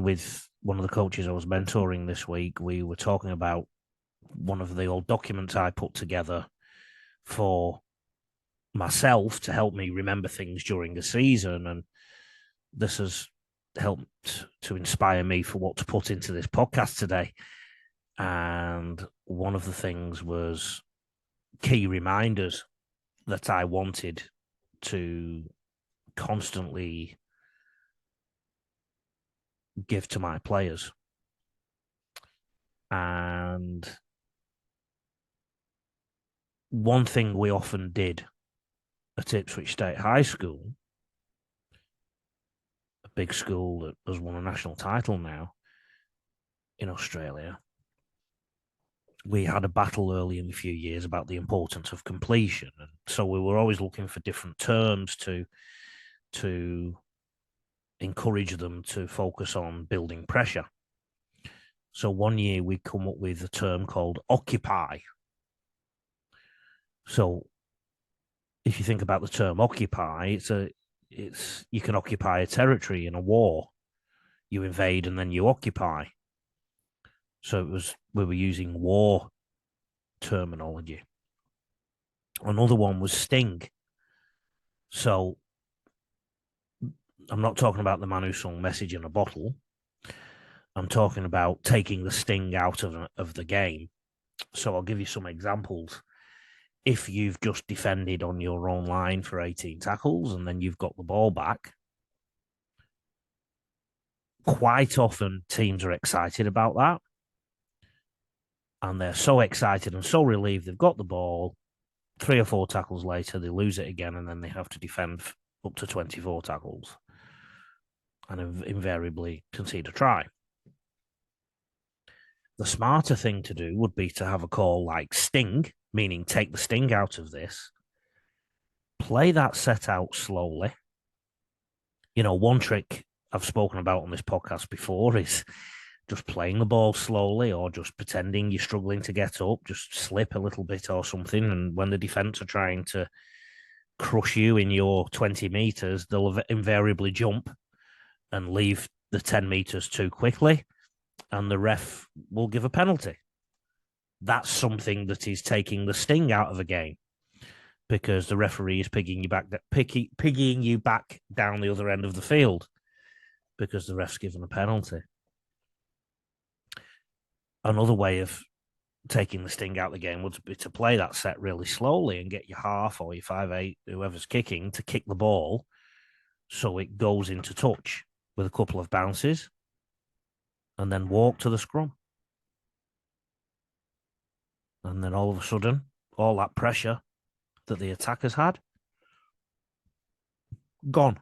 talking with one of the coaches I was mentoring this week. We were talking about one of the old documents I put together for myself to help me remember things during the season. And this has helped to inspire me for what to put into this podcast today. And one of the things was key reminders that I wanted to constantly give to my players. And one thing we often did at Ipswich State High School, a big school that has won a national title now in Australia, we had a battle early in a few years about the importance of completion. And so we were always looking for different terms to encourage them to focus on building pressure. So one year we come up with a term called occupy. So if you think about the term occupy, it's you can occupy a territory in a war. You invade and then you occupy. So we were using war terminology. Another one was sting. So I'm not talking about the man who sung Message in a Bottle. I'm talking about taking the sting out of the game. So I'll give you some examples. If you've just defended on your own line for 18 tackles and then you've got the ball back, quite often teams are excited about that. And they're so excited and so relieved they've got the ball. 3 or 4 tackles later, they lose it again, and then they have to defend up to 24 tackles and invariably concede a try. The smarter thing to do would be to have a call like sting, meaning take the sting out of this, play that set out slowly. You know, one trick I've spoken about on this podcast before is just playing the ball slowly or just pretending you're struggling to get up, just slip a little bit or something. And when the defense are trying to crush you in your 20 meters, they'll invariably jump and leave the 10 meters too quickly, and the ref will give a penalty. That's something that is taking the sting out of a game because the referee is piggying you back down the other end of the field because the ref's given a penalty. Another way of taking the sting out of the game would be to play that set really slowly and get your half or your 5'8", whoever's kicking, to kick the ball so it goes into touch with a couple of bounces and then walk to the scrum. And then all of a sudden, all that pressure that the attackers had, gone.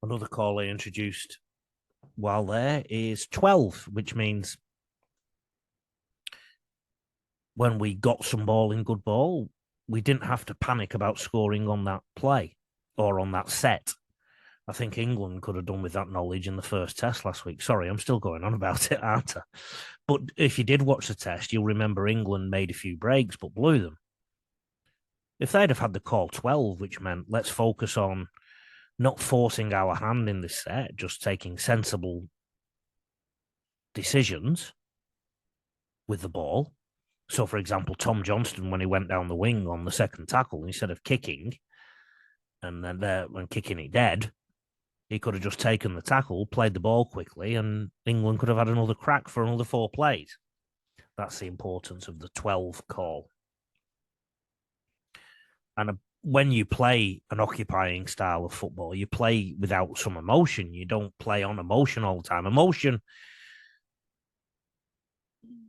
Another call I introduced while there is 12, which means when we got some ball in good ball, we didn't have to panic about scoring on that play or on that set. I think England could have done with that knowledge in the first test last week. Sorry, I'm still going on about it, aren't I? But if you did watch the test, you'll remember England made a few breaks but blew them. If they'd have had the call 12, which meant let's focus on not forcing our hand in this set, just taking sensible decisions with the ball. So, for example, Tom Johnston, when he went down the wing on the second tackle, instead of kicking and then when kicking it dead, he could have just taken the tackle, played the ball quickly, and England could have had another crack for another 4 plays. That's the importance of the 12 call. And when you play an occupying style of football, you play without some emotion. You don't play on emotion all the time. Emotion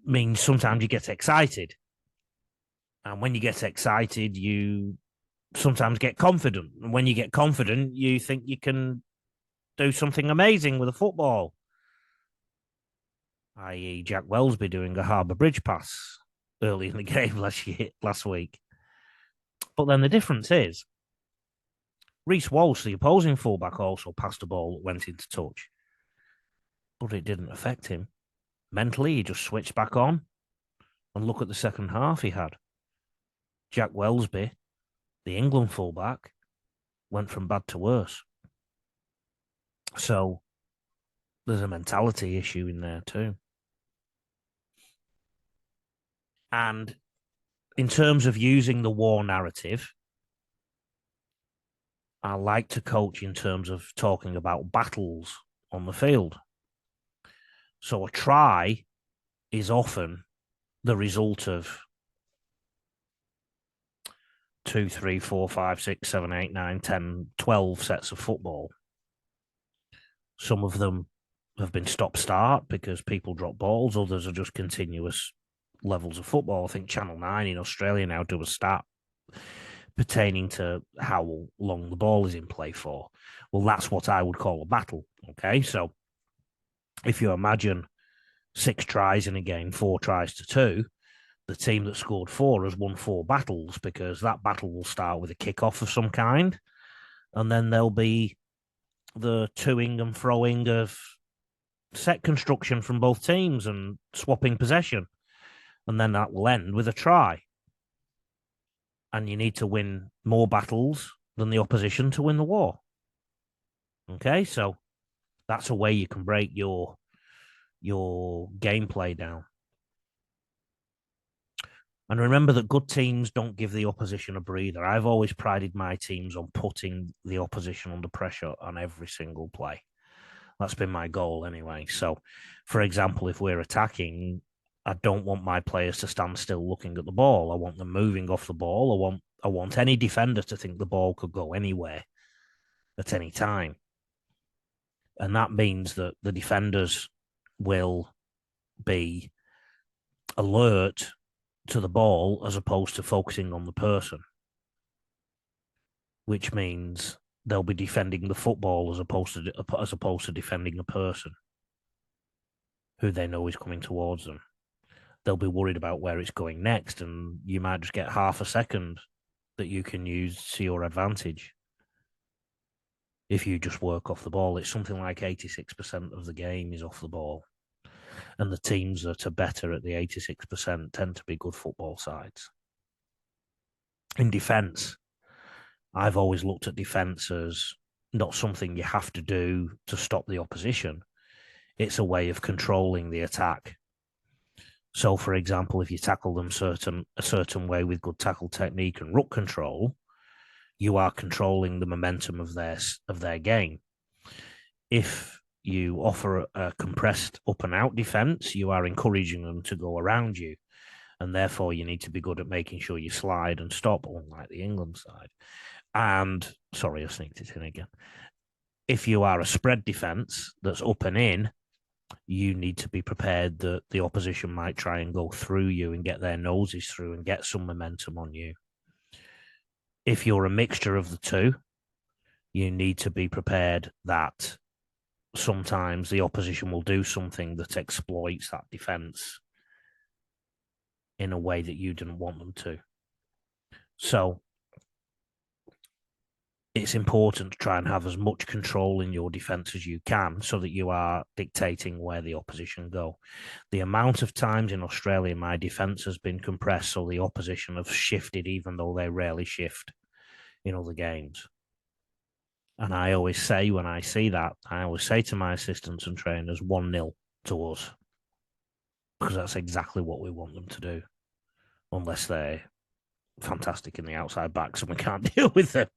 means sometimes you get excited. And when you get excited, you sometimes get confident. And when you get confident, you think you can do something amazing with a football, i.e. Jack Wellesby doing a Harbour Bridge pass early in the game last week. But then the difference is Reece Walsh, the opposing fullback, also passed a ball that went into touch. But it didn't affect him. Mentally, he just switched back on. And look at the second half he had. Jack Wellesby, the England fullback, went from bad to worse. So There's a mentality issue in there too. And in terms of using the war narrative, I like to coach in terms of talking about battles on the field. So a try is often the result of 2, 3, 4, 5, 6, 7, 8, 9, 10, 12 sets of football. Some of them have been stop-start because people drop balls. Others are just continuous levels of football. I think Channel 9 in Australia now do a stat pertaining to how long the ball is in play for. Well, that's what I would call a battle. Okay, so if you imagine 6 tries in a game, 4 tries to 2, the team that scored 4 has won 4 battles, because that battle will start with a kickoff of some kind, and then there'll be the toing and throwing of set construction from both teams and swapping possession, and then that will end with a try. And you need to win more battles than the opposition to win the war. Okay, so that's a way you can break your gameplay down. And remember that good teams don't give the opposition a breather. I've always prided my teams on putting the opposition under pressure on every single play. That's been my goal anyway. So, for example, if we're attacking, I don't want my players to stand still looking at the ball. I want them moving off the ball. I want any defender to think the ball could go anywhere at any time. And that means that the defenders will be alert to the ball as opposed to focusing on the person, which means they'll be defending the football as opposed to defending a person who they know is coming towards them. They'll be worried about where it's going next, and you might just get half a second that you can use to your advantage if you just work off the ball. It's something like 86% of the game is off the ball. And the teams that are better at the 86% tend to be good football sides. In defence, I've always looked at defence as not something you have to do to stop the opposition. It's a way of controlling the attack. So, for example, if you tackle them a certain way with good tackle technique and ruck control, you are controlling the momentum of their game. If you offer a compressed up and out defense, you are encouraging them to go around you. And therefore, you need to be good at making sure you slide and stop, unlike the England side. And, sorry, I sneaked it in again. If you are a spread defense that's up and in, you need to be prepared that the opposition might try and go through you and get their noses through and get some momentum on you. If you're a mixture of the two, you need to be prepared that sometimes the opposition will do something that exploits that defense in a way that you didn't want them to. So it's important to try and have as much control in your defense as you can so that you are dictating where the opposition go. The amount of times in Australia my defense has been compressed so the opposition have shifted, even though they rarely shift in other games. And I always say, when I see that, I always say to my assistants and trainers, 1-0 to us, because that's exactly what we want them to do, unless they're fantastic in the outside backs and we can't deal with them.